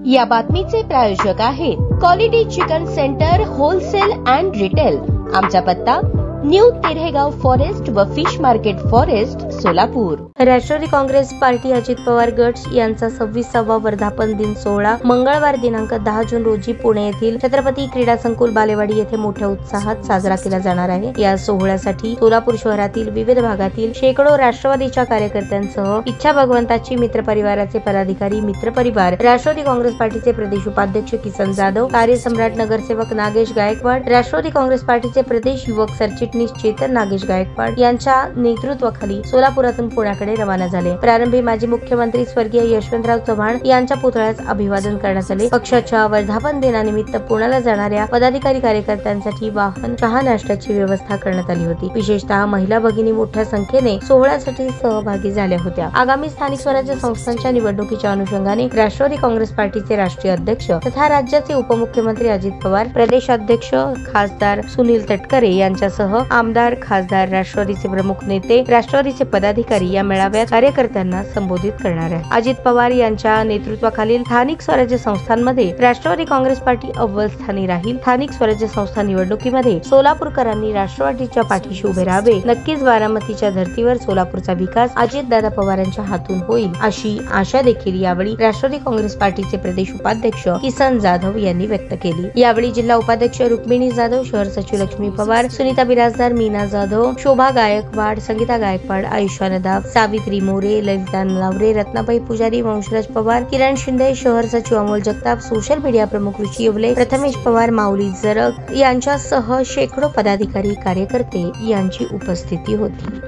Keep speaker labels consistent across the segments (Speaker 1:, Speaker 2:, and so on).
Speaker 1: या बातमीचे प्रायोजक आहेत quality chicken centre wholesale and retail. आमचा पत्ता न्यू तिरेगाव फॉरेस्ट व fish market forest Solapur.
Speaker 2: Rashtrawadi Congress Party Ajit Pawar गट यांचा 26वा वर्धापन दिन सोहळा मंगळवार दिनांक 10 जून रोजी पुणे येथील छत्रपती क्रीडा संकुल बालेवाडी येथे मोठ्या उत्साहात साजरा केला जाणार आहे। या सोहळ्यासाठी सोलापूर शहरातील विविध भागातील शेकडो राष्ट्रवादीच्या कार्यकर्त्यांसह इच्छा भगवंताची मित्र परिवाराचे पदाधिकारी, मित्र परिवार, राष्ट्रवादी काँग्रेस पार्टीचे प्रदेश उपाध्यक्ष किसन जाधव, कार्यसम्राट नगरसेवक नागेश गायकवाड, राष्ट्रवादी काँग्रेस पार्टीचे प्रदेश युवक सरचिटणीस चेतन नागेश गायकवाड यांच्या नेतृत्वाखाली सोलापुरातून पुण्याकडे रवाना झाले। प्रारंभी माजी मुख्यमंत्री स्वर्गीय यशवंतराव चव्हाण यांच्या पुतळ्यास अभिवादन करण्यात आले। पक्षाच्या वर्धापन दिनानिमित्त पुण्याला जाणाऱ्या पदाधिकारी कार्यकर्त्यांसाठी वाहन, चहा, नाश्त्याची व्यवस्था करण्यात आली होती। विशेषतः महिला भगिनी मोठ्या संख्येने सोहळ्यासाठी सहभागी झाल्या होत्या। आगामी स्थानिक स्वराज्य संस्थांच्या निवडणुकीच्या अनुषंगाने राष्ट्रवादी काँग्रेस पार्टीचे राष्ट्रीय अध्यक्ष तथा राज्याचे उपमुख्यमंत्री अजित पवार, प्रदेशाध्यक्ष खासदार सुनील तटकरे यांच्यासह आमदार, खासदार, राष्ट्रवादीचे प्रमुख नेते, राष्ट्रवादीचे पदाधिकारी या मेळाव्यात कार्यकर्त्यांना संबोधित करणार आहे। अजित पवार यांच्या नेतृत्वाखालील स्थानिक स्वराज्य संस्थांमध्ये राष्ट्रवादी काँग्रेस पार्टी अव्वल स्थानी राहील। स्थानिक स्वराज्य संस्था निवडणुकीमध्ये सोलापूरकरांनी राष्ट्रवादीच्या पाठीशी उभे राहावे। नक्कीच बारामतीच्या धर्तीवर सोलापूरचा विकास अजितदादा पवारांच्या हातून होईल अशी आशा देखील यावेळी राष्ट्रवादी काँग्रेस पार्टीचे प्रदेश उपाध्यक्ष किसन जाधव यांनी व्यक्त केली। यावेळी जिल्हा उपाध्यक्ष रुक्मिणी जाधव, शहर सचिव लक्ष्मी पवार, सुनीता बिराजदार, मीना जाधव, शोभा गायकवाड, संगीता गायकवाड, आयुष्या नदाफ, सावित्री मोरे, ललिता नलावरे, रत्नाबाई पुजारी, वंशराज पवार, किरण शिंदे, शहर सचिव अमोल जगताप, सोशल मीडिया प्रमुख ऋषी येवले, प्रथमेश पवार, माऊली जरग यांच्यासह शेकडो पदाधिकारी, कार्यकर्ते यांची उपस्थिती होती।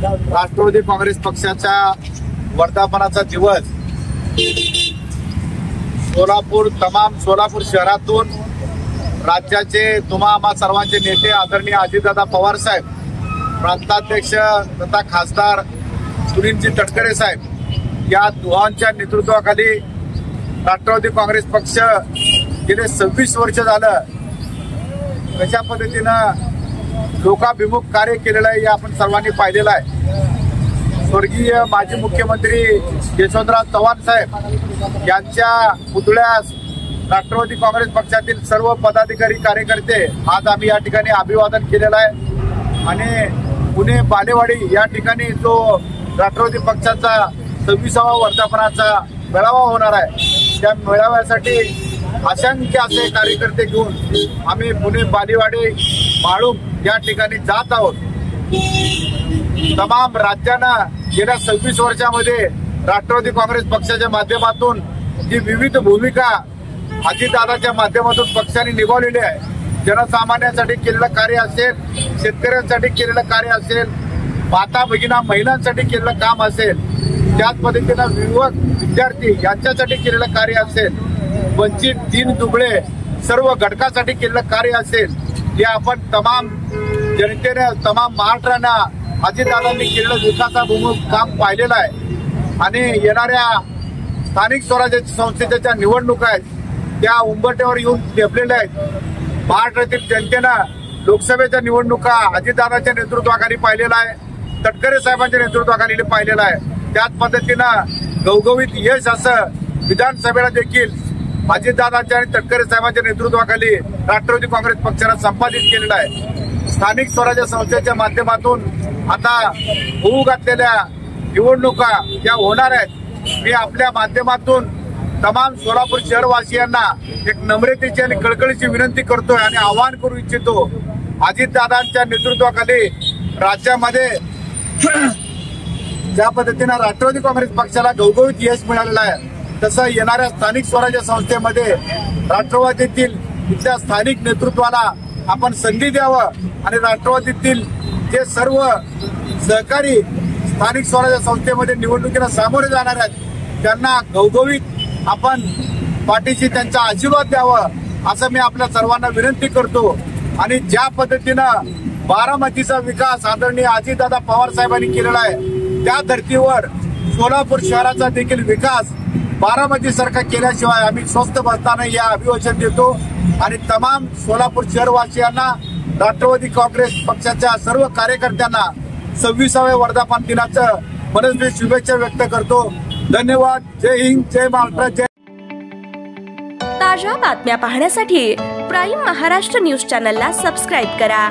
Speaker 3: राष्ट्रवादी काँग्रेस पक्षाच्या वर्धापनाचा दिवस सोलापूर शहरातून राज्याचे आम्हा सर्वांचे नेते आदरणीय अजितदादा पवार साहेब, प्रांताध्यक्ष तथा खासदार सुनीलजी तटकरे साहेब या दोघांच्या नेतृत्वाखाली राष्ट्रवादी काँग्रेस पक्ष गेले 26 वर्ष झालं कशा पद्धतीनं लोकाभिमुख कार्य केलेलं आहे हे आपण सर्वांनी पाहिलेलं आहे। स्वर्गीय माजी मुख्यमंत्री यशवंतराव चव्हाण साहेब यांच्या पुतळ्यास राष्ट्रवादी काँग्रेस पक्षातील सर्व पदाधिकारी, कार्यकर्ते आज आम्ही या ठिकाणी अभिवादन केलेलं आहे आणि पुणे बालेवाडी या ठिकाणी जो राष्ट्रवादी पक्षाचा 26वा वर्धापनाचा मेळावा होणार आहे त्या मेळाव्यासाठी असंख्य असे कार्यकर्ते घेऊन आम्ही पुणे बालेवाडी माळूम या ठिकाणी जात आहोत। तमाम राज्यांना गेल्या 26 वर्षामध्ये राष्ट्रवादी काँग्रेस पक्षाच्या माध्यमातून जी विविध भूमिका अजितदादाच्या माध्यमातून पक्षाने निभावलेले आहे। जनसामान्यांसाठी केलेलं कार्य असेल, शेतकऱ्यांसाठी केलेलं कार्य असेल, माता भगिना महिलांसाठी केलेलं काम असेल, त्याच पद्धतीनं युवक विद्यार्थी यांच्यासाठी केलेलं कार्य असेल, वंचित, दीन दुबळे सर्व घटकासाठी केलेलं कार्य असेल, हे आपण तमाम जनतेने, तमाम महाराष्ट्रांना अजितदादांनी केलेलं विकासाभिमुख काम पाहिलेलं आहे। आणि येणाऱ्या स्थानिक स्वराज्य संस्थेच्या निवडणुका आहेत त्या उंबरठ्यावर येऊन ठेपलेल्या आहेत। महाराष्ट्रातील जनतेनं लोकसभेच्या निवडणुका अजितदादांच्या नेतृत्वाखाली पाहिलेला आहे, तटकरे साहेबांच्या नेतृत्वाखाली पाहिलेला आहे। त्याच पद्धतीनं घवघवीत यश असं विधानसभेला देखील अजितदादांच्या आणि तटकरे साहेबांच्या नेतृत्वाखाली राष्ट्रवादी काँग्रेस पक्षाने संपादित केलेलं आहे। स्थानिक स्वराज्य संस्थेच्या माध्यमातून आता होऊ घातलेल्या निवडणुका या होणार आहेत। मी आपल्या माध्यमातून तमाम सोलापूर शहरवासियांना एक नम्रतेची आणि कळकळीची विनंती करतोय आणि आवाहन करू इच्छितो, अजितदादांच्या नेतृत्वाखाली राज्यामध्ये ज्या पद्धतीनं राष्ट्रवादी काँग्रेस पक्षाला घवघवीत यश मिळालेलं आहे तसं येणाऱ्या स्थानिक स्वराज्य संस्थेमध्ये राष्ट्रवादीतील इथल्या स्थानिक नेतृत्वाला आपण संधी द्यावं आणि राष्ट्रवादीतील जे सर्व सहकारी स्थानिक स्वराज्य संस्थेमध्ये निवडणुकीला सामोरे जाणार आहेत त्यांना घवघवीत आपण पाठीशी त्यांचा आशीर्वाद द्यावं असं मी आपल्या सर्वांना विनंती करतो। आणि ज्या पद्धतीनं बारामतीचा विकास आदरणीय अजितदादा पवार साहेबांनी केलेला आहे त्या धर्तीवर सोलापूर शहराचा देखील विकास बारामती सारखा केल्याशिवाय आम्ही स्वस्थ बसताना या अभिवाचन देतो आणि तमाम सोलापूर शहरवासियांना राष्ट्रवादी काँग्रेस पक्षाच्या सर्व कार्यकर्त्यांना 26व्या वर्धापन दिनाचं मनस्वी शुभेच्छा व्यक्त करतो। धन्यवाद। जय हिंद, जय महाराष्ट्र, जय
Speaker 4: ताज्या बातम्या पाहण्यासाठी प्राईम महाराष्ट्र न्यूज चॅनलला सबस्क्राईब करा.